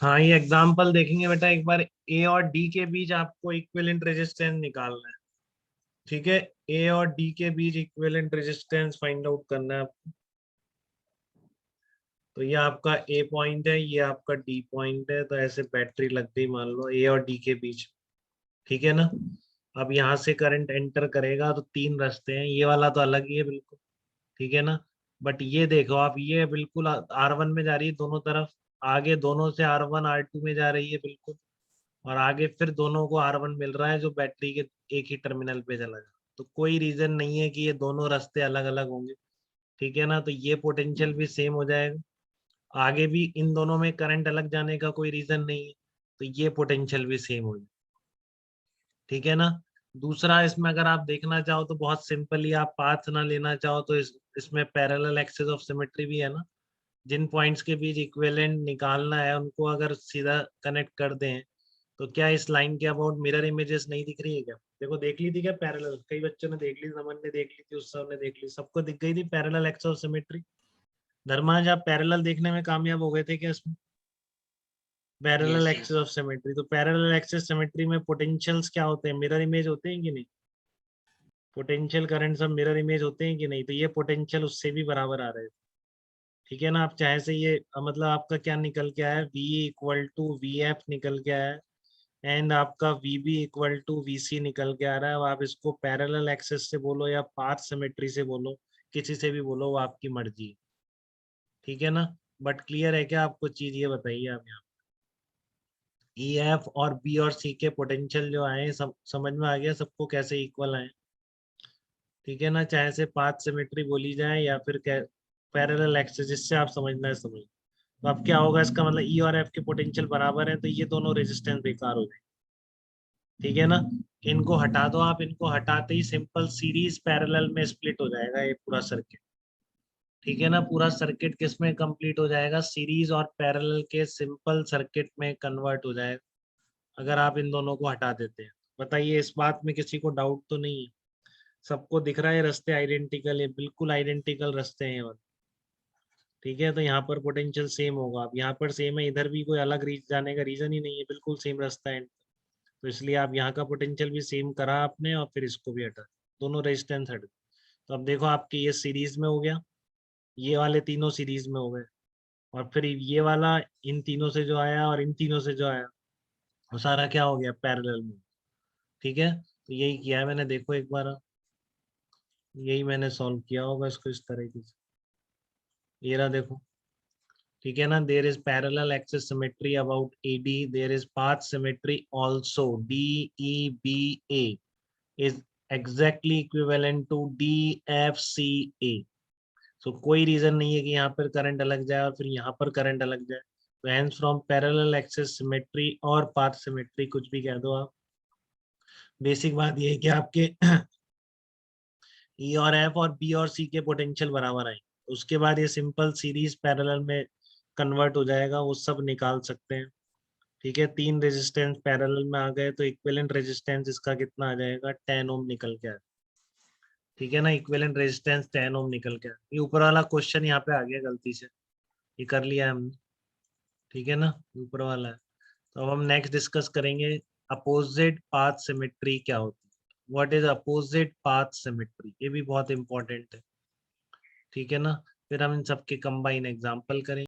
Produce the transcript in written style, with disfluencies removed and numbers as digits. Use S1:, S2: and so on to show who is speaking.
S1: हाँ, ये एग्जाम्पल देखेंगे बेटा एक बार। ए और डी के बीच आपको इक्विवेलेंट रेजिस्टेंस निकालना है। ठीक है, ए और डी के बीच इक्विवेलेंट रेजिस्टेंस फाइंड आउट करना है आपको। तो ये आपका ए पॉइंट है, ये आपका डी पॉइंट है, तो ऐसे बैटरी लग गई मान लो ए और डी के बीच। ठीक है ना। अब यहाँ से करंट एंटर करेगा तो तीन रास्ते हैं, ये वाला तो अलग ही है बिल्कुल। ठीक है ना। बट ये देखो आप, ये बिल्कुल R1 में जा रही है दोनों तरफ। आगे दोनों से R1 R2 में जा रही है बिल्कुल। और आगे फिर दोनों को R1 मिल रहा है जो बैटरी के एक ही टर्मिनल पे चला जाए। तो कोई रीजन नहीं है कि ये दोनों रास्ते अलग अलग होंगे। ठीक है ना। तो ये पोटेंशियल भी सेम हो जाएगा। आगे भी इन दोनों में करंट अलग जाने का कोई रीजन नहीं है। तो ये पोटेंशियल भी सेम हो जाए। ठीक है ना। दूसरा, इसमें अगर आप देखना चाहो तो बहुत सिंपली, आप पाथ ना लेना चाहो तो इसमें पैरेलल एक्सेस ऑफ सिमेट्री भी है ना। जिन पॉइंट्स के बीच इक्विवेलेंट निकालना है उनको अगर सीधा कनेक्ट कर दें तो क्या इस लाइन के अबाउट मिरर इमेजेस नहीं दिख रही है क्या? देखो, देख ली थी क्या पैरेलल? कई बच्चों ने देख ली, नमन ने देख ली थी, उत्सव ने देख ली, सबको दिख गई थी पैरेलल एक्सेस ऑफ सिमेट्री। धर्माज, आप पैरेलल देखने में कामयाब हो गए थे क्या इसमें? Parallel
S2: yes yes.
S1: Axes of symmetry, तो पैरेलल एक्सेस सिमेट्री में पोटेंशियल्स क्या होते हैं? मिरर इमेज होते हैं कि नहीं? पोटेंशियल करंट सब मिरर इमेज होते हैं कि नहीं? तो ये पोटेंशियल उससे भी बराबर आ रहे हैं। ठीक है ना। आप चाहे से ये मतलब आपका क्या निकल के आया, V equal to v f निकल के आया। एंड आपका VB इक्वल टू VC निकल के आ रहा है। अब आप इसको पैरेलल एक्सेस से बोलो या पाथ सिमेट्री से बोलो, किसी से भी बोलो, वो आपकी मर्जी है। ठीक है ना। बट क्लियर है क्या आपको चीज? ये बताइए आप यहाँ। EF और B और C के पोटेंशियल जो आए समझ में आ गया सबको कैसे इक्वल आए? ठीक है ना। चाहे से पाथ सिमेट्री बोली जाए या फिर पैरेलल एक्सेस, जिससे आप समझना है समझ। तो अब क्या होगा, इसका मतलब E और F के पोटेंशियल बराबर है, तो ये दोनों रेजिस्टेंस बेकार हो जाए। ठीक है ना। इनको हटा दो आप, इनको हटाते ही सिंपल सीरीज पैरेलल में स्प्लिट हो जाएगा ये पूरा सर्किट। ठीक है ना। पूरा सर्किट किस में कंप्लीट हो जाएगा? सीरीज और पैरेलल के सिंपल सर्किट में कन्वर्ट हो जाएगा अगर आप इन दोनों को हटा देते हैं। बताइए, इस बात में किसी को डाउट तो नहीं है? सबको दिख रहा है रास्ते आइडेंटिकल है, बिल्कुल आइडेंटिकल रास्ते हैं। और ठीक है, तो यहाँ पर पोटेंशियल सेम होगा। अब यहाँ पर सेम है, इधर भी कोई अलग रीच जाने का रीजन ही नहीं है, बिल्कुल सेम रास्ता है। तो इसलिए आप यहाँ का पोटेंशियल भी सेम करा आपने और फिर इसको भी हटा, दोनों रेजिस्टेंस हट गए। तो अब देखो, आपके ये सीरीज में हो गया, ये वाले तीनों सीरीज में हो गए। और फिर ये वाला इन तीनों से जो आया और इन तीनों से जो आया, वो सारा क्या हो गया? पैरेलल में। ठीक है, तो यही किया है मैंने, देखो एक बार। यही मैंने सॉल्व किया होगा इसको इस तरीके से। ये रहा देखो। ठीक है ना। There is parallel axis symmetry about AD, there is path symmetry also DEBA is exactly equivalent to DFCA। सो कोई रीजन नहीं है कि यहाँ पर करंट अलग जाए और फिर यहाँ पर करंट अलग जाए। तो hence from parallel axis symmetry और पाथ सिमेट्री, कुछ भी कह दो आप, बेसिक बात ये है कि आपके E और F और B और C के पोटेंशियल बराबर आए। उसके बाद ये सिंपल सीरीज पैरेलल में कन्वर्ट हो जाएगा, वो सब निकाल सकते हैं। ठीक है, तीन रेजिस्टेंस पैरेलल में आ गए तो इक्विवेलेंट रेजिस्टेंस इसका कितना आ जाएगा? 10 ओम निकल के आए। ठीक है ना। इक्विवेलेंट रेजिस्टेंस 10 ओम निकल के आए। ये ऊपर वाला क्वेश्चन यहाँ पे आ गया गलती से, ये कर लिया हमने। ठीक है ना, ऊपर वाला है। तो अब हम नेक्स्ट डिस्कस करेंगे अपोजिट पाथ सिमेट्री क्या होती है। What is opposite path symmetry, ये भी बहुत इंपॉर्टेंट है। ठीक है ना। फिर हम इन सबके कंबाइन एग्जांपल करेंगे।